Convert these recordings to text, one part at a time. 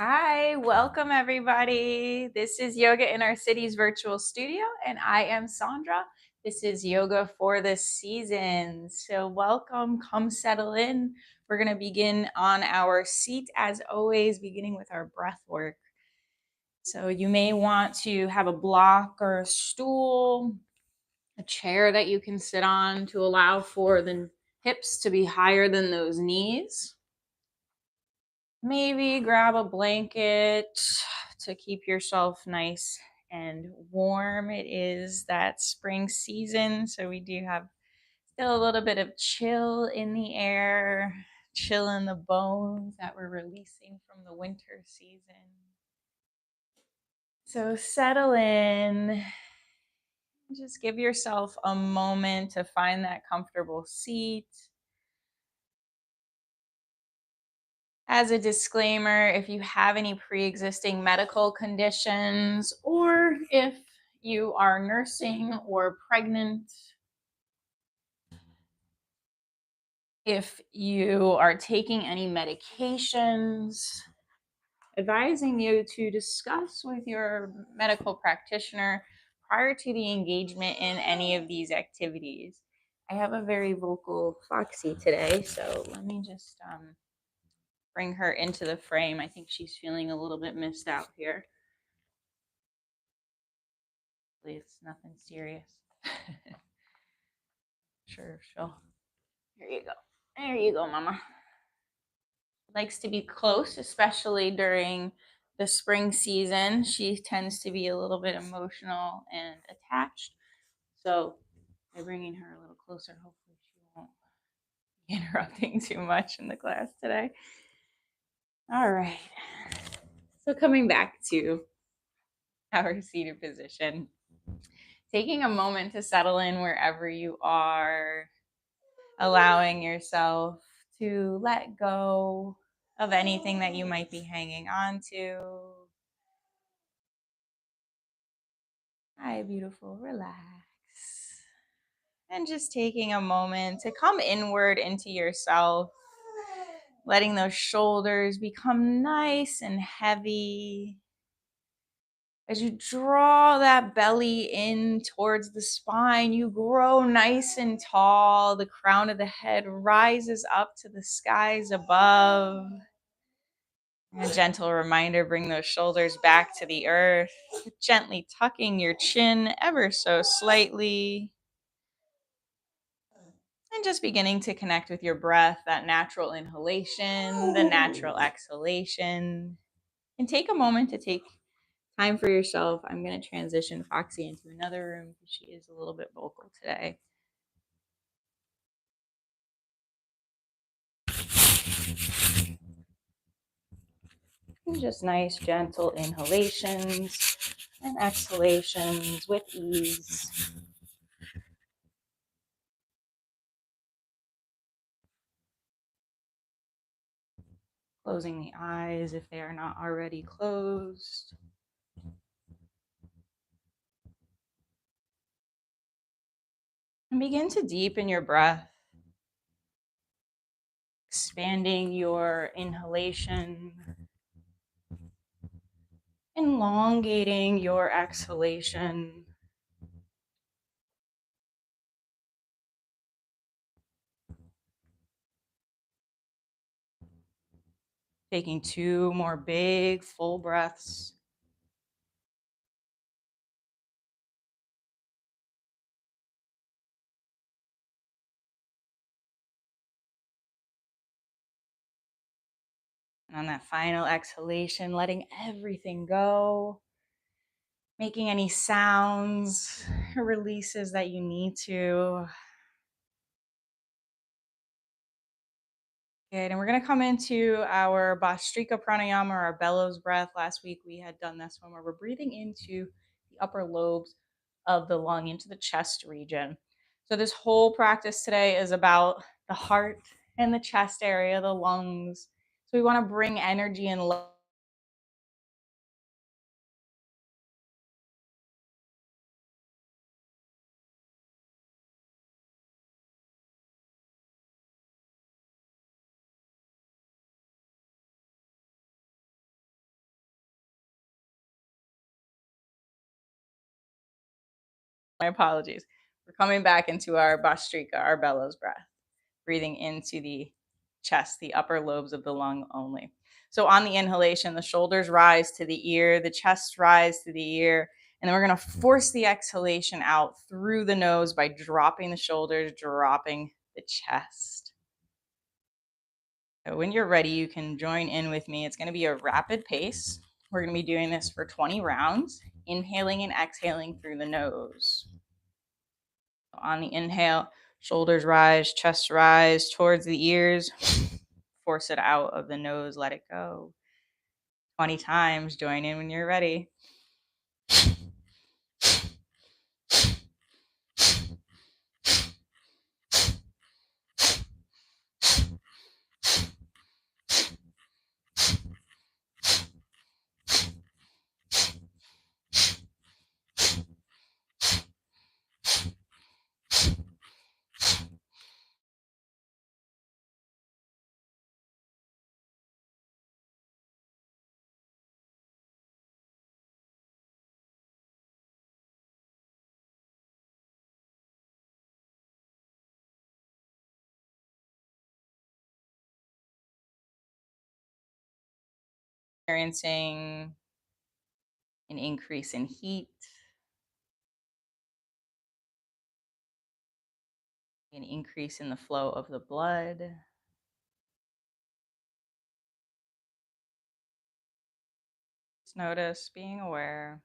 Hi, welcome everybody. This is Yoga in Our City's virtual studio, and I am Sondra. This is Yoga for the Seasons. So, welcome, come settle in. We're going to begin on our seat as always, beginning with our breath work. So, you may want to have a block or a stool, a chair that you can sit on to allow for the hips to be higher than those knees. Maybe grab a blanket to keep yourself nice and warm. It is that spring season, so we do have still a little bit of chill in the air, chill in the bones that we're releasing from the winter season. So settle in. Just give yourself a moment to find that comfortable seat. As a disclaimer, if you have any pre-existing medical conditions or if you are nursing or pregnant, if you are taking any medications, advising you to discuss with your medical practitioner prior to the engagement in any of these activities. I have a very vocal Foxy today, so let me just bring her into the frame. I think she's feeling a little bit missed out here. Hopefully it's nothing serious. Sure, she'll. Here you go. There you go, Mama. Likes to be close, especially during the spring season. She tends to be a little bit emotional and attached. So by bringing her a little closer, hopefully she won't be interrupting too much in the class today. All right. So coming back to our seated position, taking a moment to settle in wherever you are, allowing yourself to let go of anything that you might be hanging on to. Hi, beautiful, relax. And just taking a moment to come inward into yourself, letting those shoulders become nice and heavy. As you draw that belly in towards the spine, you grow nice and tall. The crown of the head rises up to the skies above. And a gentle reminder, bring those shoulders back to the earth, gently tucking your chin ever so slightly. And just beginning to connect with your breath, that natural inhalation, the natural exhalation. And take a moment to take time for yourself. I'm going to transition Foxy into another room because she is a little bit vocal today. And just nice, gentle inhalations and exhalations with ease. Closing the eyes if they are not already closed. And begin to deepen your breath, expanding your inhalation, elongating your exhalation. Taking 2 more big full breaths. And on that final exhalation, letting everything go, making any sounds or releases that you need to. Good. And we're going to come into our Bhastrika Pranayama, or our bellows breath. Last week we had done this one where we're breathing into the upper lobes of the lung, into the chest region. So this whole practice today is about the heart and the chest area, the lungs. So we want to bring energy and love My apologies. We're coming back into our Bhastrika, our bellows breath, breathing into the chest, the upper lobes of the lung only. So on the inhalation, the shoulders rise to the ear, the chest rise to the ear, and then we're going to force the exhalation out through the nose by dropping the shoulders, dropping the chest. So when you're ready, you can join in with me. It's going to be a rapid pace. We're going to be doing this for 20 rounds, inhaling and exhaling through the nose. On the inhale, shoulders rise, chest rise towards the ears. Force it out of the nose, let it go. 20 times, join in when you're ready. Experiencing an increase in heat, an increase in the flow of the blood. Just notice, being aware.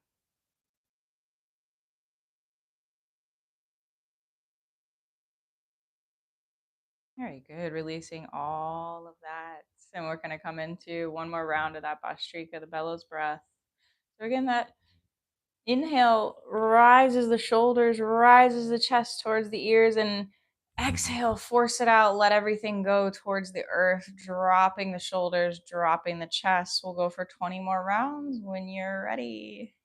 Very good. Releasing all of that. And we're going to come into one more round of that Bhastrika, the bellows breath. So again, that inhale rises the shoulders, rises the chest towards the ears, and exhale, force it out, let everything go towards the earth, dropping the shoulders, dropping the chest. We'll go for 20 more rounds when you're ready.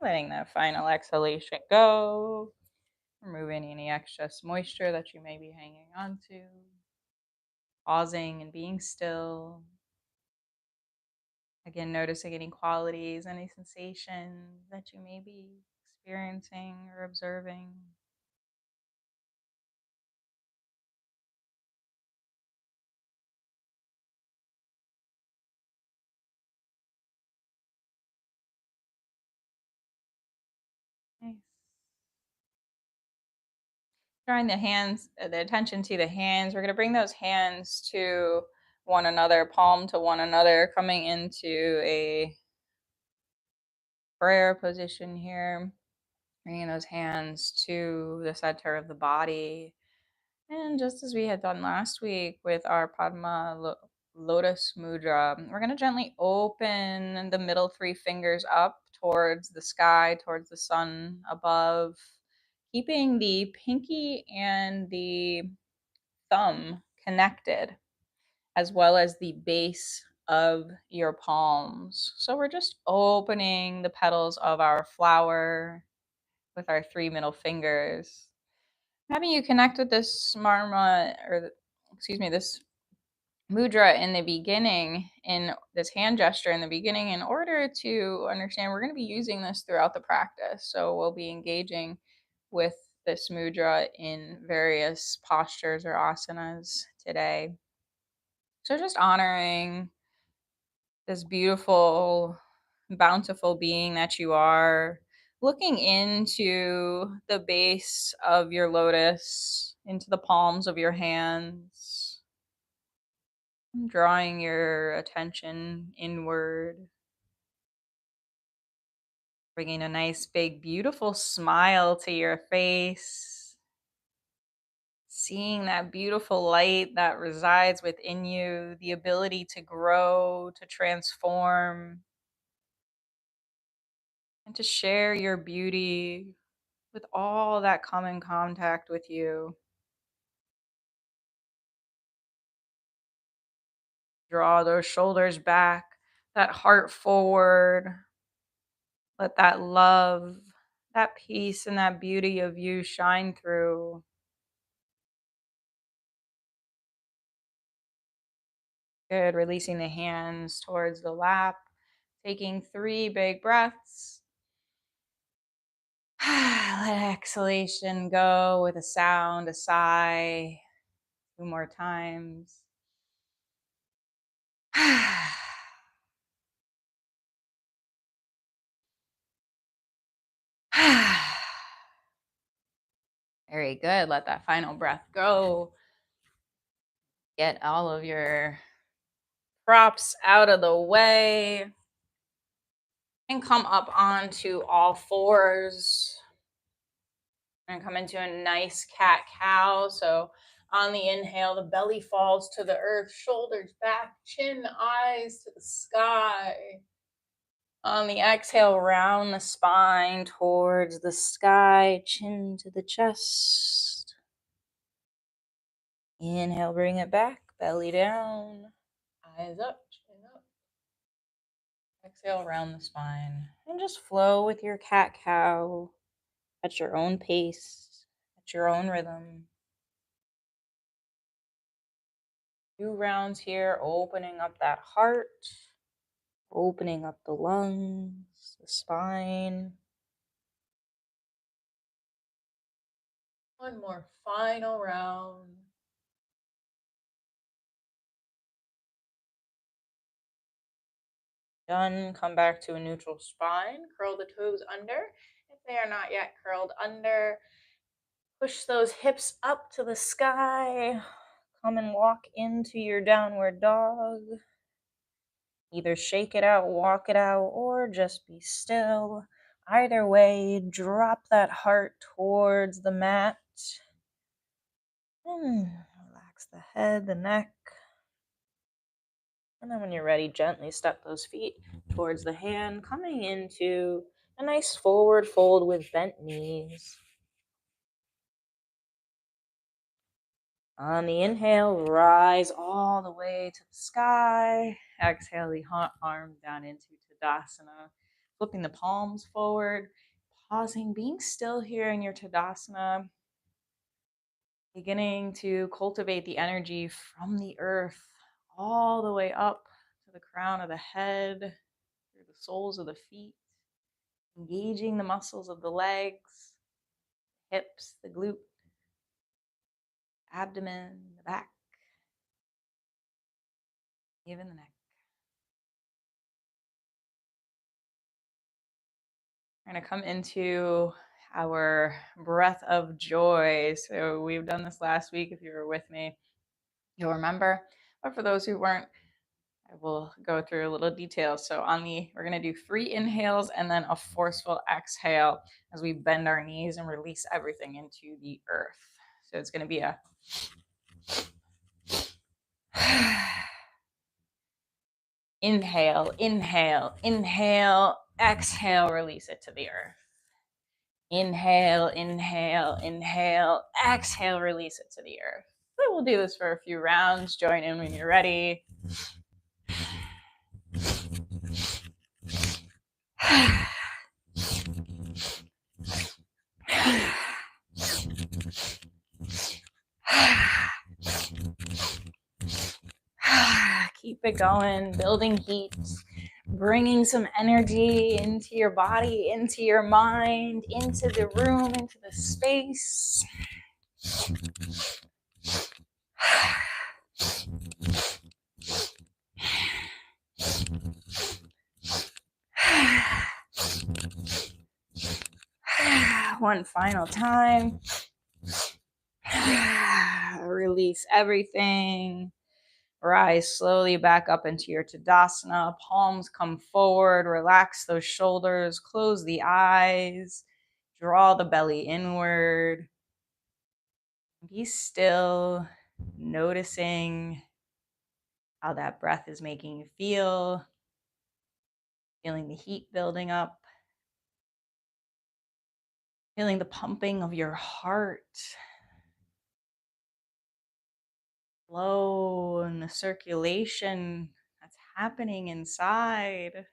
Letting that final exhalation go. Removing any excess moisture that you may be hanging on to. Pausing and being still. Again, noticing any qualities, any sensations that you may be experiencing or observing. Nice. Drawing the attention to the hands. We're going to bring those hands to one another, palm to one another, coming into a prayer position here. Bringing those hands to the center of the body. And just as we had done last week with our Padma Lotus Mudra, we're going to gently open the middle three fingers up towards the sky, towards the sun above, keeping the pinky and the thumb connected, as well as the base of your palms. So we're just opening the petals of our flower with our three middle fingers. Having you connect with this this mudra in the beginning, in this hand gesture in the beginning, in order to understand we're going to be using this throughout the practice. So we'll be engaging with this mudra in various postures or asanas today. So just honoring this beautiful, bountiful being that you are, looking into the base of your lotus, into the palms of your hands, drawing your attention inward, bringing a nice, big, beautiful smile to your face, seeing that beautiful light that resides within you, the ability to grow, to transform, and to share your beauty with all that come in contact with you. Draw those shoulders back, that heart forward. Let that love, that peace, and that beauty of you shine through. Good. Releasing the hands towards the lap. Taking 3 big breaths. Let exhalation go with a sound, a sigh. 2 more times. Very good. Let that final breath go. Get all of your props out of the way. And come up onto all fours. And come into a nice cat-cow. So on the inhale, the belly falls to the earth, shoulders back, chin, eyes to the sky. On the exhale, round the spine towards the sky, chin to the chest. Inhale, bring it back, belly down, eyes up, chin up. Exhale, round the spine. And just flow with your cat-cow at your own pace, at your own rhythm. 2 rounds here, opening up that heart, opening up the lungs, the spine. 1 more final round. Done. Come back to a neutral spine. Curl the toes under. If they are not yet curled under, push those hips up to the sky. Come and walk into your downward dog. Either shake it out, walk it out, or just be still. Either way, drop that heart towards the mat. Relax the head, the neck. And then when you're ready, gently step those feet towards the hand, coming into a nice forward fold with bent knees. On the inhale, rise all the way to the sky. Exhale the arms down into Tadasana. Flipping the palms forward, pausing, being still here in your Tadasana. Beginning to cultivate the energy from the earth all the way up to the crown of the head, through the soles of the feet, engaging the muscles of the legs, hips, the glute, abdomen, the back, even the neck. We're going to come into our breath of joy. So we've done this last week. If you were with me, you'll remember. But for those who weren't, I will go through a little detail. So we're going to do 3 inhales and then a forceful exhale as we bend our knees and release everything into the earth. So it's going to be a inhale, inhale, inhale, exhale, release it to the earth. Inhale, inhale, inhale, exhale, release it to the earth. So we'll do this for a few rounds. Join in when you're ready. Keep it going, building heat, bringing some energy into your body, into your mind, into the room, into the space. One final time. Release everything. Rise slowly back up into your Tadasana. Palms come forward. Relax those shoulders. Close the eyes. Draw the belly inward. Be still, noticing how that breath is making you feel. Feeling the heat building up. Feeling the pumping of your heart. flow and the circulation that's happening inside.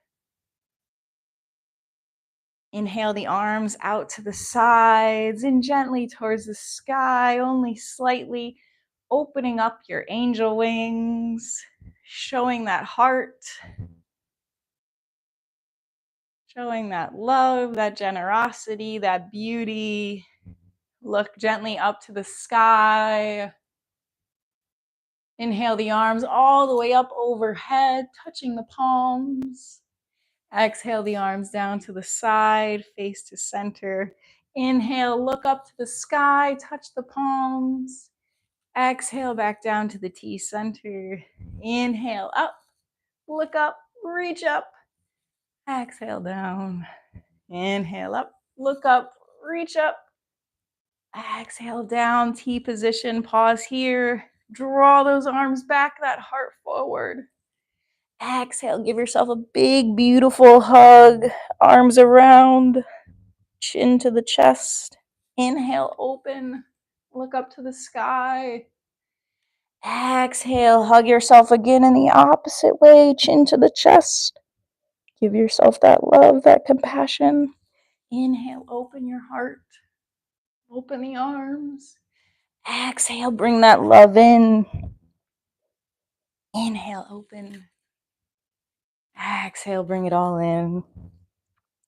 Inhale the arms out to the sides and gently towards the sky, only slightly opening up your angel wings, showing that heart, showing that love, that generosity, that beauty. Look gently up to the sky. Inhale the arms all the way up overhead, touching the palms. Exhale the arms down to the side, face to center. Inhale, look up to the sky, touch the palms. Exhale back down to the T center. Inhale up, look up, reach up. Exhale down. Inhale up, look up, reach up. Exhale down, T position, pause here. Draw those arms back, that heart forward. Exhale, give yourself a big, beautiful hug. Arms around, chin to the chest. Inhale, open, look up to the sky. Exhale, hug yourself again in the opposite way, chin to the chest. Give yourself that love, that compassion. Inhale, open your heart. Open the arms. Exhale, bring that love in. Inhale, open. Exhale, bring it all in.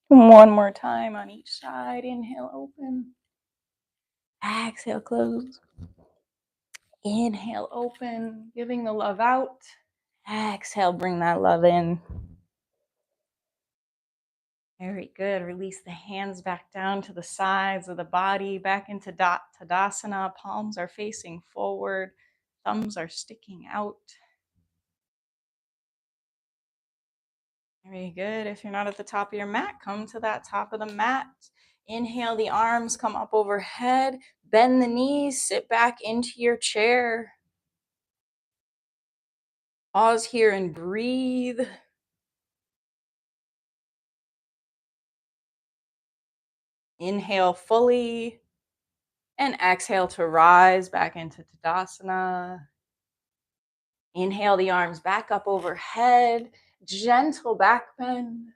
One more time on each side. Inhale, open. Exhale, close. Inhale, open, giving the love out. Exhale, bring that love in. Very good. Release the hands back down to the sides of the body, back into Tadasana. Palms are facing forward. Thumbs are sticking out. Very good. If you're not at the top of your mat, come to that top of the mat. Inhale, the arms come up overhead. Bend the knees, sit back into your chair. Pause here and breathe. Inhale fully and exhale to rise back into Tadasana. Inhale the arms back up overhead, gentle back bend.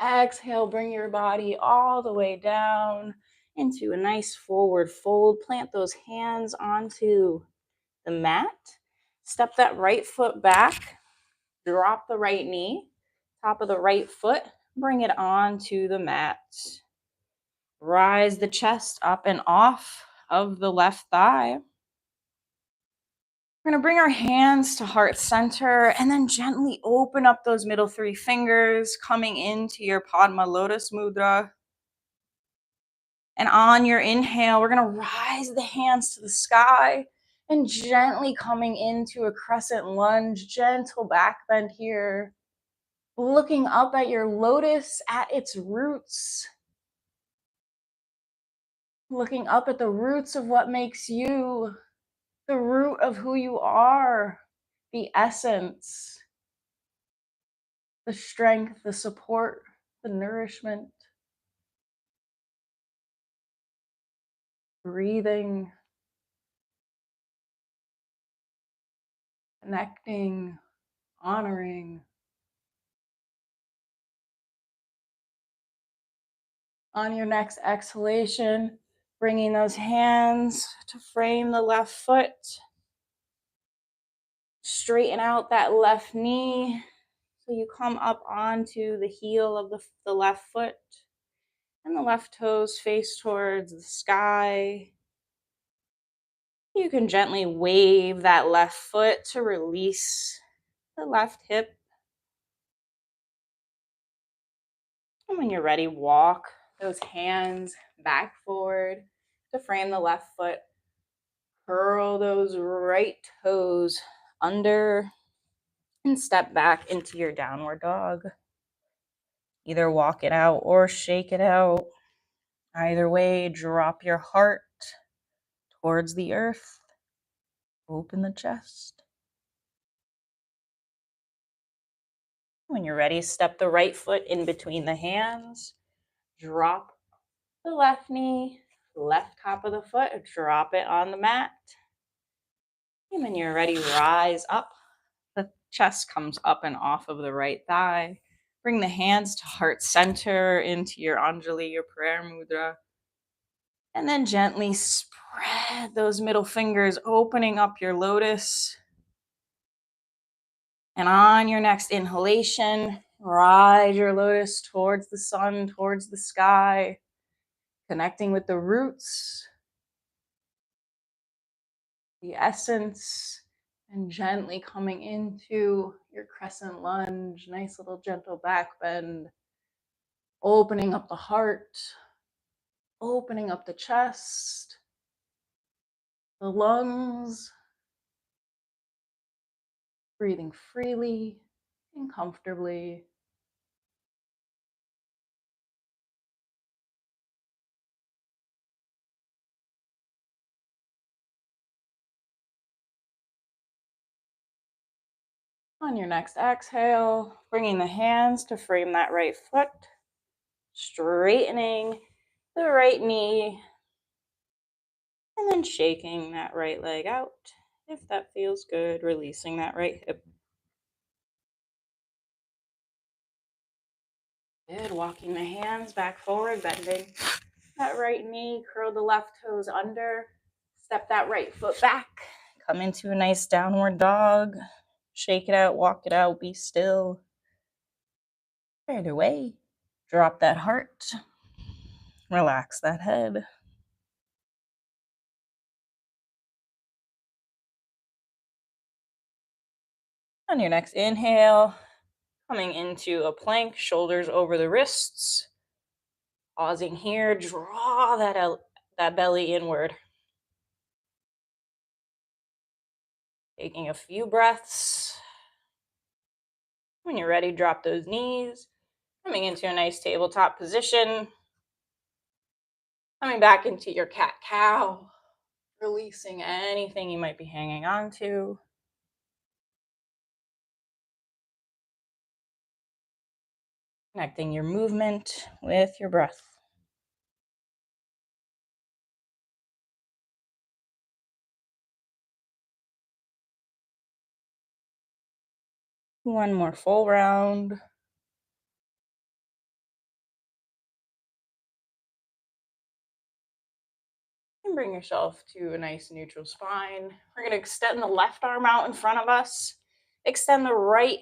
Exhale, bring your body all the way down into a nice forward fold. Plant those hands onto the mat. Step that right foot back. Drop the right knee. Top of the right foot. Bring it onto the mat. Rise the chest up and off of the left thigh. We're going to bring our hands to heart center and then gently open up those middle three fingers, coming into your Padma Lotus Mudra. And on your inhale, we're going to rise the hands to the sky and gently coming into a crescent lunge, gentle back bend here. Looking up at your lotus at its roots. Looking up at the roots of what makes you, the root of who you are, the essence, the strength, the support, the nourishment. Breathing, connecting, honoring. On your next exhalation, bringing those hands to frame the left foot. Straighten out that left knee so you come up onto the heel of the left foot. And the left toes face towards the sky. You can gently wave that left foot to release the left hip. And when you're ready, walk those hands back forward to frame the left foot. Curl those right toes under and step back into your downward dog. Either walk it out or shake it out. Either way, drop your heart towards the earth. Open the chest. When you're ready, step the right foot in between the hands. Drop the left knee, left top of the foot, drop it on the mat. And when you're ready, rise up. The chest comes up and off of the right thigh. Bring the hands to heart center into your Anjali, your prayer mudra. And then gently spread those middle fingers, opening up your lotus. And on your next inhalation, ride your lotus towards the sun, towards the sky, connecting with the roots, the essence, and gently coming into your crescent lunge, nice little gentle back bend, opening up the heart, opening up the chest, the lungs, breathing freely and comfortably. On your next exhale, bringing the hands to frame that right foot, straightening the right knee, and then shaking that right leg out. If that feels good, releasing that right hip. Good, walking the hands back forward, bending that right knee, curl the left toes under, step that right foot back, come into a nice downward dog, shake it out, walk it out, be still. Right away, drop that heart, relax that head. On your next inhale, coming into a plank, shoulders over the wrists. Pausing here, draw that belly inward. Taking a few breaths. When you're ready, drop those knees. Coming into a nice tabletop position. Coming back into your cat-cow. Releasing anything you might be hanging on to. Connecting your movement with your breath. One more full round. And bring yourself to a nice neutral spine. We're going to extend the left arm out in front of us. Extend the right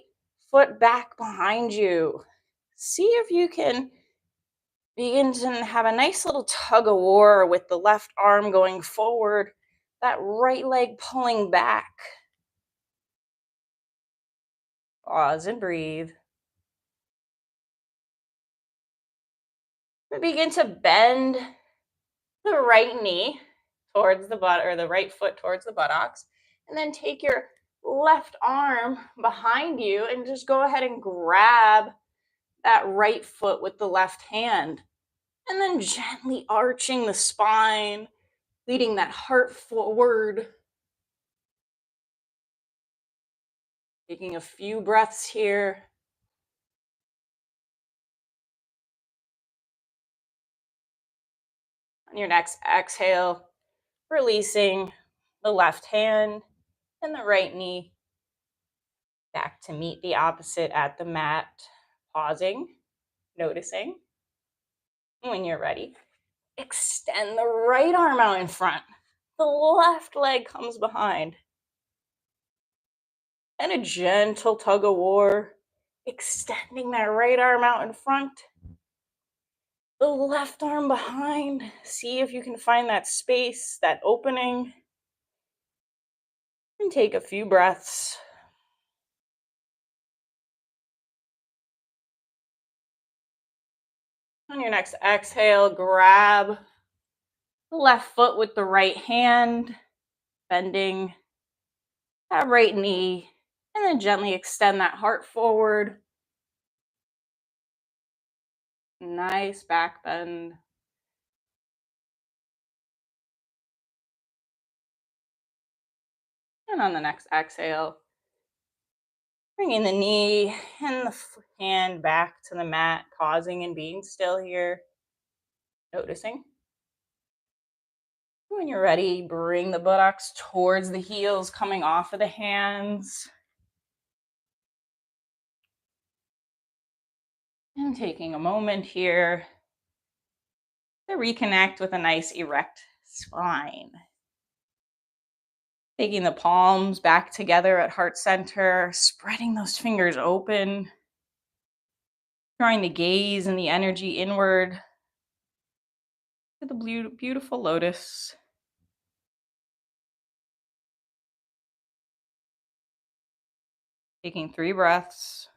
foot back behind you. See if you can begin to have a nice little tug of war with the left arm going forward, that right leg pulling back. Pause and breathe. We begin to bend the right knee towards the butt, or the right foot towards the buttocks, and then take your left arm behind you and just go ahead and grab that right foot with the left hand, and then gently arching the spine, leading that heart forward. Taking a few breaths here. On your next exhale, releasing the left hand and the right knee back to meet the opposite at the mat. Pausing, noticing. When you're ready, extend the right arm out in front. The left leg comes behind. And a gentle tug of war, extending that right arm out in front. The left arm behind. See if you can find that space, that opening. And take a few breaths. On your next exhale, grab the left foot with the right hand, bending that right knee, and then gently extend that heart forward. Nice back bend. And on the next exhale, bringing the knee and the hand back to the mat, pausing and being still here, noticing. When you're ready, bring the buttocks towards the heels, coming off of the hands. And taking a moment here to reconnect with a nice erect spine. Taking the palms back together at heart center, spreading those fingers open, drawing the gaze and the energy inward to the beautiful lotus. Taking 3 breaths.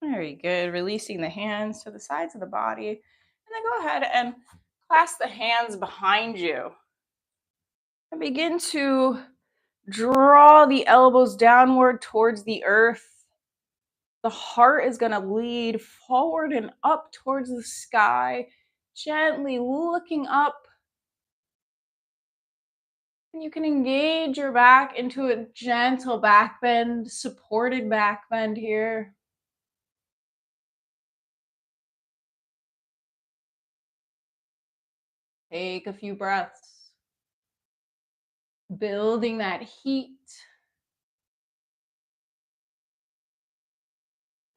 Very good. Releasing the hands to the sides of the body. And then go ahead and clasp the hands behind you. And begin to draw the elbows downward towards the earth. The heart is going to lead forward and up towards the sky, gently looking up. And you can engage your back into a gentle back bend, supported back bend here. Take a few breaths. Building that heat.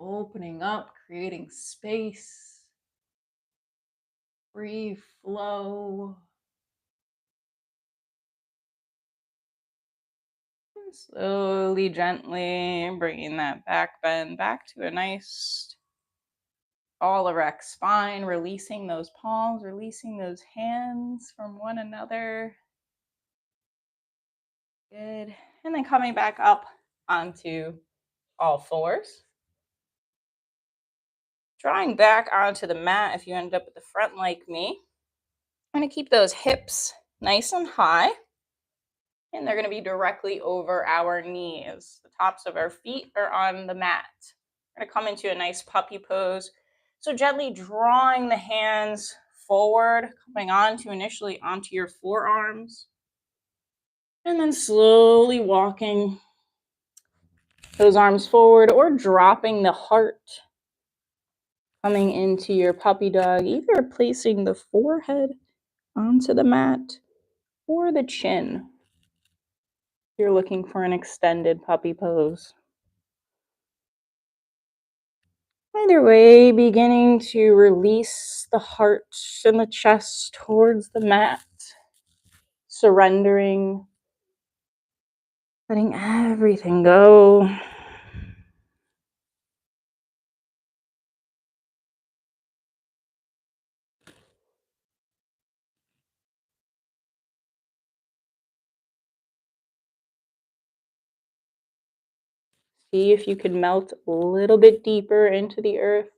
Opening up, creating space. Free flow. And slowly, gently bringing that back bend back to a nice all erect spine, releasing those palms, releasing those hands from one another. Good. And then coming back up onto all fours. Drawing back onto the mat if you end up at the front like me. I'm going to keep those hips nice and high. And they're going to be directly over our knees. The tops of our feet are on the mat. We're going to come into a nice puppy pose. So gently drawing the hands forward, coming initially onto your forearms. And then slowly walking those arms forward or dropping the heart. Coming into your puppy dog, either placing the forehead onto the mat or the chin. You're looking for an extended puppy pose. Either way, beginning to release the heart and the chest towards the mat, surrendering, letting everything go. See if you can melt a little bit deeper into the earth.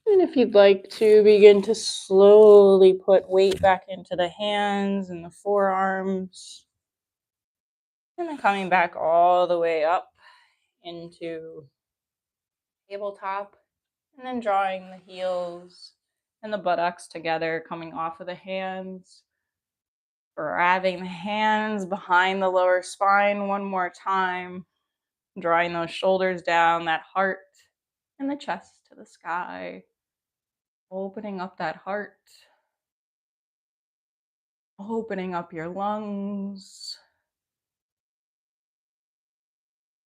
And if you'd like to, begin to slowly put weight back into the hands and the forearms. And then coming back all the way up into tabletop. And then drawing the heels and the buttocks together, coming off of the hands. Grabbing the hands behind the lower spine one more time. Drawing those shoulders down, that heart and the chest to the sky. Opening up that heart. Opening up your lungs.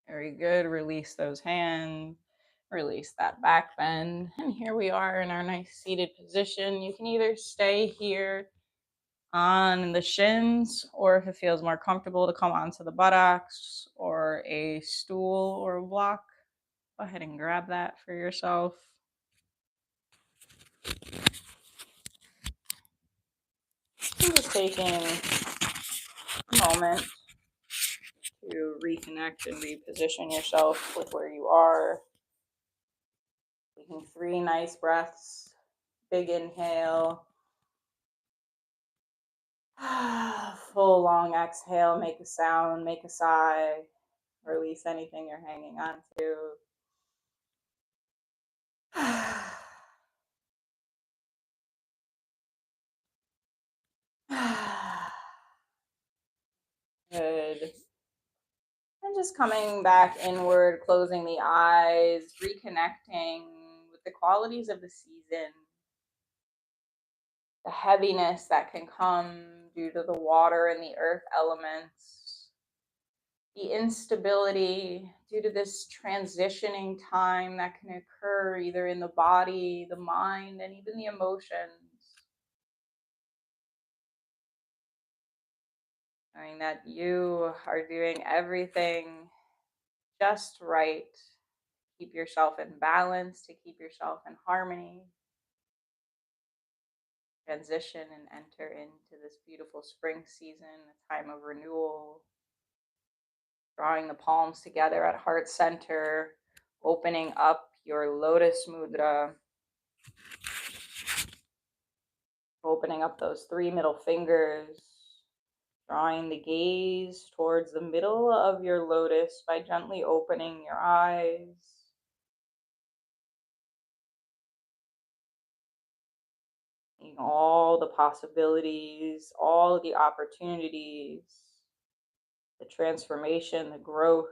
Very good. Release those hands. Release that back bend. And here we are in our nice seated position. You can either stay here on the shins, or if it feels more comfortable to come onto the buttocks or a stool or a block, go ahead and grab that for yourself. And just taking a moment to reconnect and reposition yourself with where you are. Taking 3 nice breaths. Big inhale. Full long exhale. Make a sound, make a sigh. Release anything you're hanging on to. just coming back inward, closing the eyes, reconnecting with the qualities of the season, the heaviness that can come due to the water and the earth elements, the instability due to this transitioning time that can occur either in the body, the mind, and even the emotions. Knowing that you are doing everything just right. Keep yourself in balance, to keep yourself in harmony. Transition and enter into this beautiful spring season, a time of renewal. Drawing the palms together at heart center, opening up your lotus mudra, opening up those three middle fingers, drawing the gaze towards the middle of your lotus by gently opening your eyes. Seeing all the possibilities, all the opportunities, the transformation, the growth,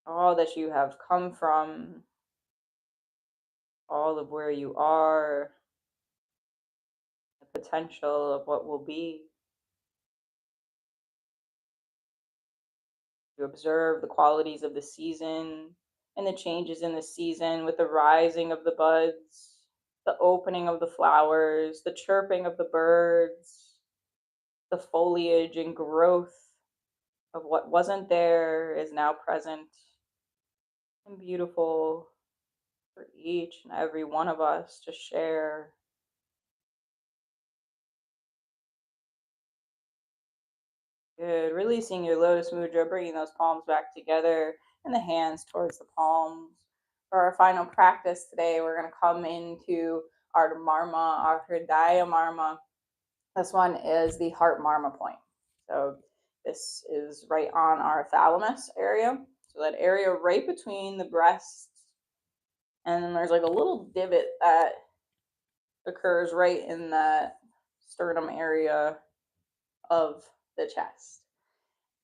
all that you have come from, all of where you are, the potential of what will be. You observe the qualities of the season and the changes in the season with the rising of the buds, the opening of the flowers, the chirping of the birds, the foliage and growth of what wasn't there is now present and beautiful for each and every one of us to share. Good. Releasing your lotus mudra, bringing those palms back together and the hands towards the palms. For our final practice today, we're going to come into our marma, our hridaya marma. This one is the heart marma point. So this is right on our thalamus area. So that area right between the breasts. And then there's like a little divot that occurs right in the sternum area of the chest.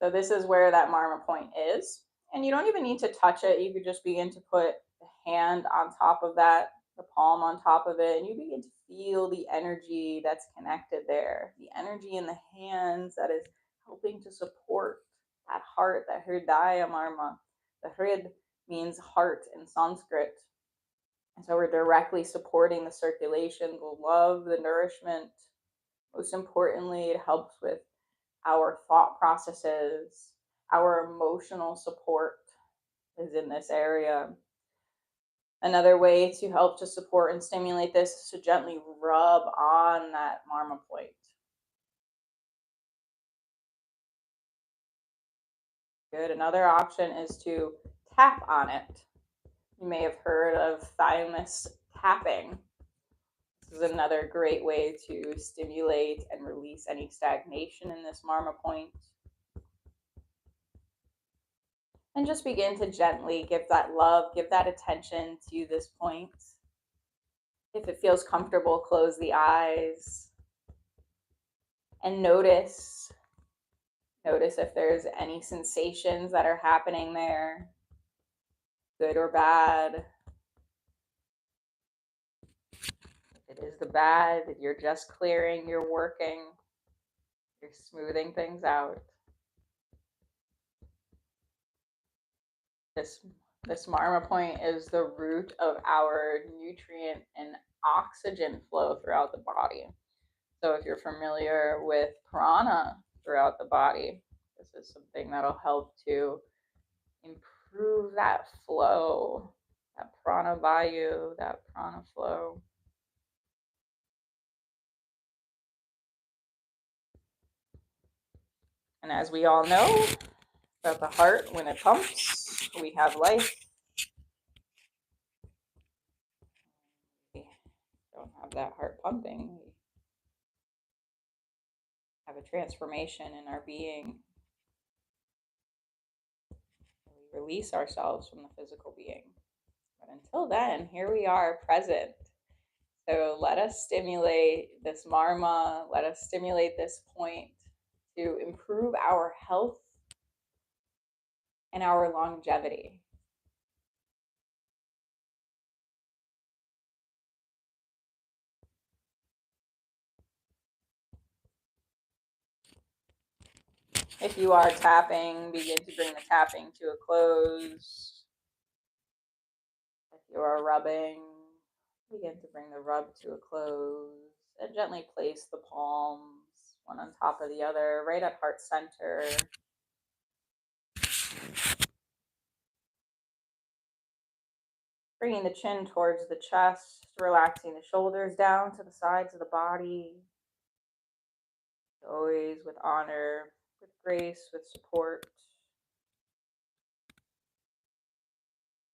So this is where that marma point is. And you don't even need to touch it. You could just begin to put the hand on top of that, the palm on top of it, and you begin to feel the energy that's connected there. The energy in the hands that is helping to support that heart, that hridaya marma. The hrid means heart in Sanskrit. And so we're directly supporting the circulation, the love, the nourishment. Most importantly, it helps with our thought processes, our emotional support is in this area. Another way to help to support and stimulate this is to gently rub on that marma point. Good. Another option is to tap on it. You may have heard of thymus tapping. This is another great way to stimulate and release any stagnation in this marma point. And just begin to gently give that love, give that attention to this point. If it feels comfortable, close the eyes and notice if there's any sensations that are happening there, good or bad. If it is the bad, you're just clearing, you're working, you're smoothing things out. This marma point is the root of our nutrient and oxygen flow throughout the body. So if you're familiar with prana throughout the body, this is something that'll help to improve that flow, that prana vayu, that prana flow. And as we all know, about the heart, when it pumps, we have life. We don't have that heart pumping. We have a transformation in our being. We release ourselves from the physical being. But until then, here we are present. So let us stimulate this marma, let us stimulate this point to improve our health and our longevity. If you are tapping, begin to bring the tapping to a close. If you are rubbing, begin to bring the rub to a close and gently place the palms one on top of the other, right at heart center. Bringing the chin towards the chest, relaxing the shoulders down to the sides of the body. Always with honor, with grace, with support.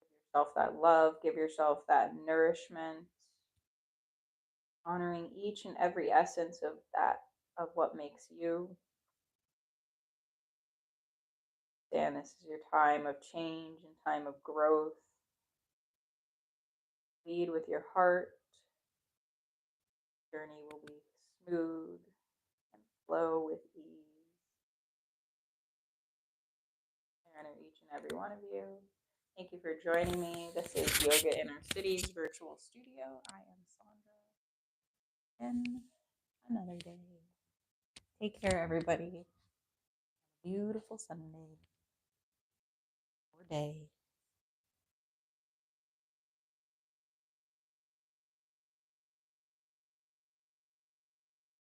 Give yourself that love, give yourself that nourishment. Honoring each and every essence of that, of what makes you. And this is your time of change and time of growth. Lead with your heart. Journey will be smooth and flow with ease. I honor each and every one of you. Thank you for joining me. This is Yoga in Our Cities virtual studio. I am Sondra. And another day. Take care, everybody. Beautiful Sunday or day.